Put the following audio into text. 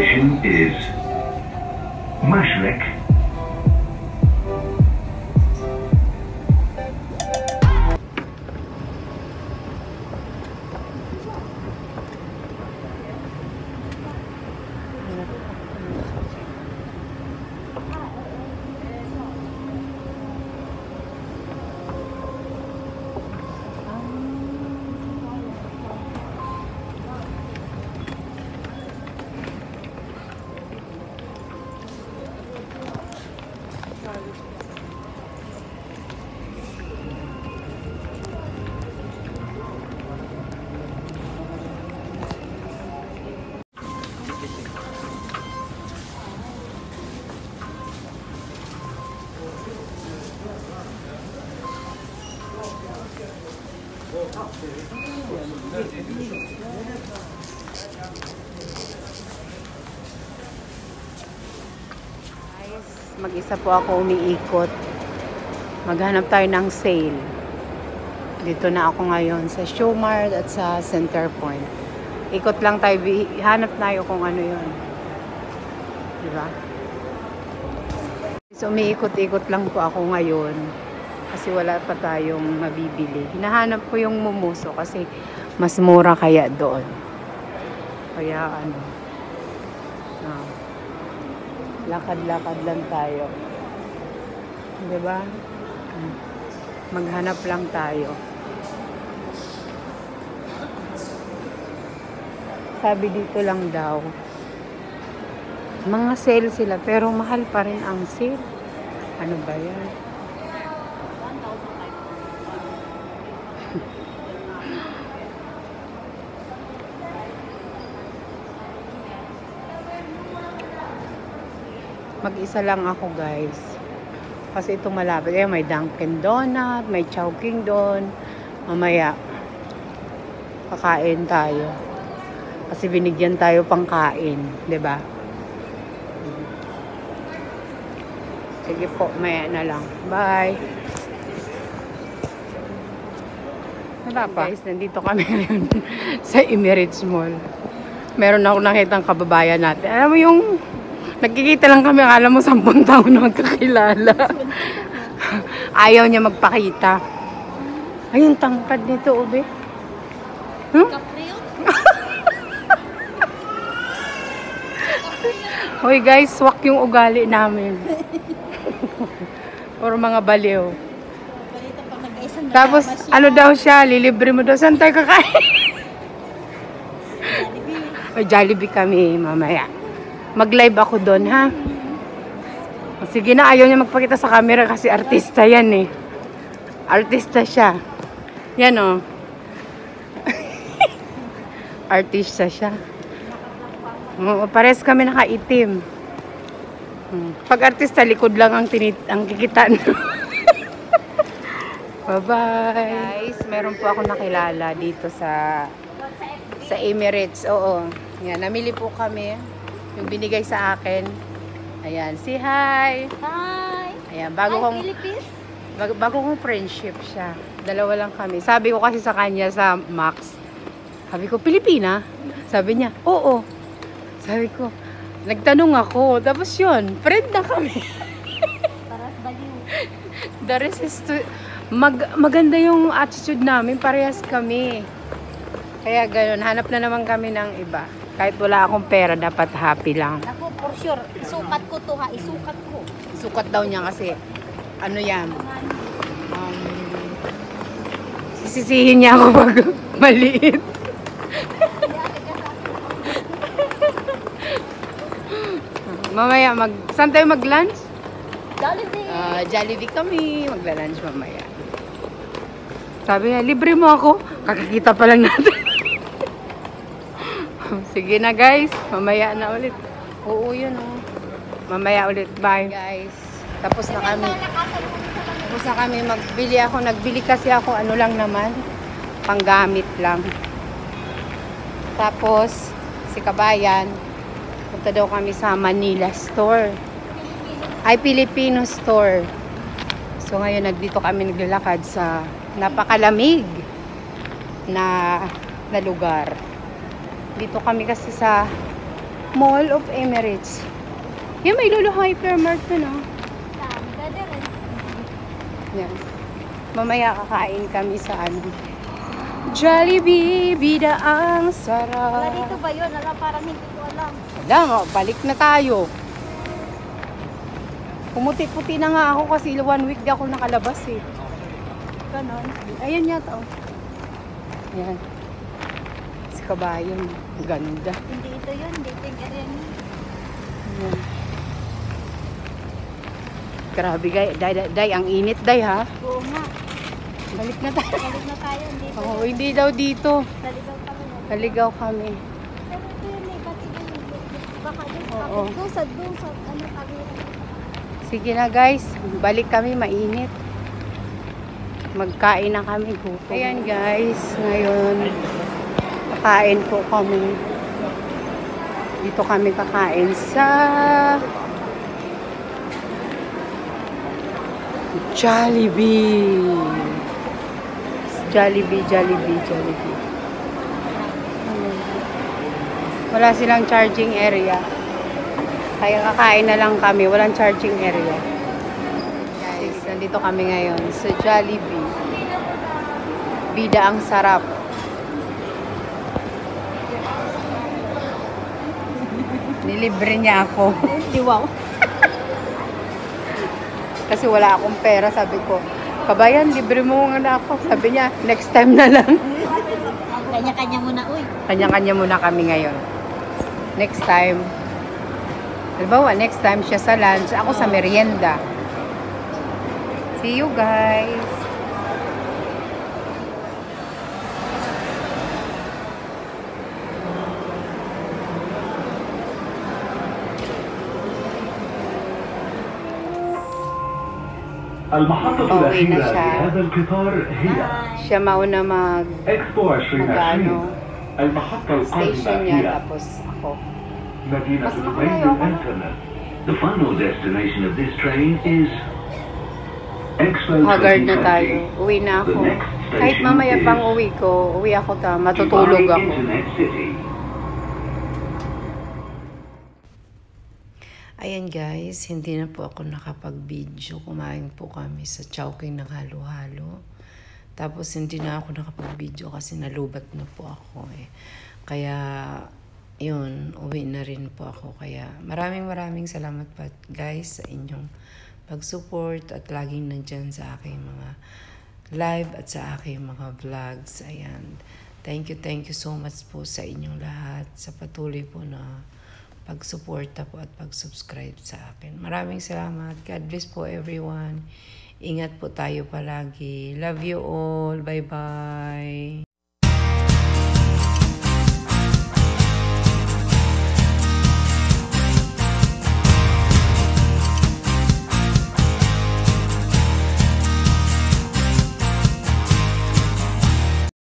destination is Maastricht. Mag-isa po ako umiikot. Maghanap tayo ng sale. Dito na ako ngayon sa Showmart at sa Center Point. Ikot lang tayo. Hanap tayo kung ano yun. Diba? So, umiikot-ikot lang po ako ngayon. Kasi wala pa tayong mabibili. Hinahanap ko yung mumuso kasi mas mura kaya doon. Kaya ano. Lakad-lakad lang tayo. Diba? Maghanap lang tayo. Sabi dito lang daw. Mga sale sila pero mahal pa rin ang sale. Ano ba yan? Mag-isa lang ako, guys. Kasi ito malapit. May Dunkin Donut, may Chowking doon. Mamaya, kakain tayo. Kasi binigyan tayo pang kain. Diba? Sige po, maya na lang. Bye! Wala pa. Guys, nandito kami ngayon sa Emirates Mall. Meron ako nakitang kababayan natin. Alam mo yung nagkikita lang kami, alam mo, 10 taon na magkakilala. Ayaw niya magpakita. Ayun, tangkad nito, ube. Hmm? Hoy guys, swak yung ugali namin. Puro mga baliw. Tapos, ano daw siya, lilibre mo daw. Saan tayo kakain? O, Jollibee kami mamaya. Mag-live ako doon, ha? Sige na, ayaw niya magpakita sa camera kasi artista yan, eh. Artista siya. Yan, oh. Artista siya. Pares kami nakaitim. Pag artista, likod lang ang kikitaan. Bye-bye. Guys, meron po ako nakilala dito sa Emirates. Oo. Yan, namili po kami. Yung binigay sa akin. Ayan, say hi. Hi. Ayan, bago kong friendship siya. Dalawa lang kami. Sabi ko kasi sa kanya sa Max. Sabi ko, Pilipina? Sabi niya, oo. Sabi ko, nagtanong ako. Tapos yun, friend na kami. Paras baliw. The rest is to... maganda yung attitude namin. Parehas kami. Kaya gano'n, hanap na naman kami ng iba. Kahit wala akong pera, dapat happy lang. Ako, for sure. Isukat ko to, ha. Isukat ko. Sukat daw niya kasi, ano yan, sisisihin niya ako pag maliit. Mamaya, saan tayo mag-lunch? Jollibee. Jollibee kami, magla-lunch mamaya. Sabi niya, libre mo ako. Kakakita pa lang natin. Sige na guys, mamaya na ulit. Oo, yun oh. Mamaya ulit, bye guys. Tapos na kami magbili ako. Nagbili kasi ako, ano lang naman, panggamit lang. Tapos, si Kabayan, punta daw kami sa Manila store. Ay, Filipino store. So ngayon, nagdito kami naglalakad sa napakalamig na lugar. Dito kami kasi sa Mall of Emirates. Yan, may Lulu Hypermart na, no? Saan? Pwede rin. Yan. Mamaya kakain kami sa ano. Jollibee, bida ang Wala sarap. dito ba yun? Alam, parang hindi ko alam. Wala, balik na tayo. Pumuti-puti na nga ako kasi 1 week di ako nakalabas eh. Ganon. Ayan yata oh. Ayan. Si kabayan. Ganda. Hindi ito yun. Hindi ito yung area niya. Ayan. Grabe guys. Day, ang init day ha. Oo nga. Balik na tayo. Balik na tayo. Hindi ito. Oh, hindi daw dito. Naligaw kami. Naligaw kami. Pero ito yun eh. Ba't ito yun? Baka dun. Oo. Doon sa ano kami. Sige na guys. Balik kami, mainit. Magkain na kami. Gutom. Ayan guys. Ngayon, kakain po kami. Dito kami kakain sa Jollibee. Jollibee. Wala silang charging area. Kaya kakain na lang kami. Walang charging area. Guys, nandito kami ngayon sa Jollibee. Bida ang sarap. Nilibre niya ako. Di wow. Kasi wala akong pera. Sabi ko, kabayan, libre mo nga na ako. Sabi niya, next time na lang. Kanya-kanya muna, uy. Kanya-kanya muna kami ngayon. Next time. Halimbawa, next time siya sa lunch, ako sa merienda. See you guys. المحطة أوه، الأخيرة نشا. لهذا القطار هي Siya mauna mag إكسبو 2020. magano المحطة station القادمة niya, هي tapos ako. مدينة بس دبي معايا واحد. للإنترنت. The final destination of this train is Expo Haggard na 2020. tayo. Uwi na ako. The next station Kahit mamaya is pang uwi ko, uwi ako matutulog Dubai ako. Internet City. Ayan guys, hindi na po ako nakapag-video. Kumain po kami sa Chowking ng halo-halo. Tapos hindi na ako nakapag-video kasi nalubat na po ako eh. Kaya yun, uwi na rin po ako. Kaya maraming salamat pa guys sa inyong pag-support at laging nandyan sa aking mga live at sa aking mga vlogs. Ayan. Thank you so much po sa inyong lahat. Sa patuloy po na pag-suporta po at pag-subscribe sa akin. Maraming salamat. God bless po everyone. Ingat po tayo palagi. Love you all. Bye-bye.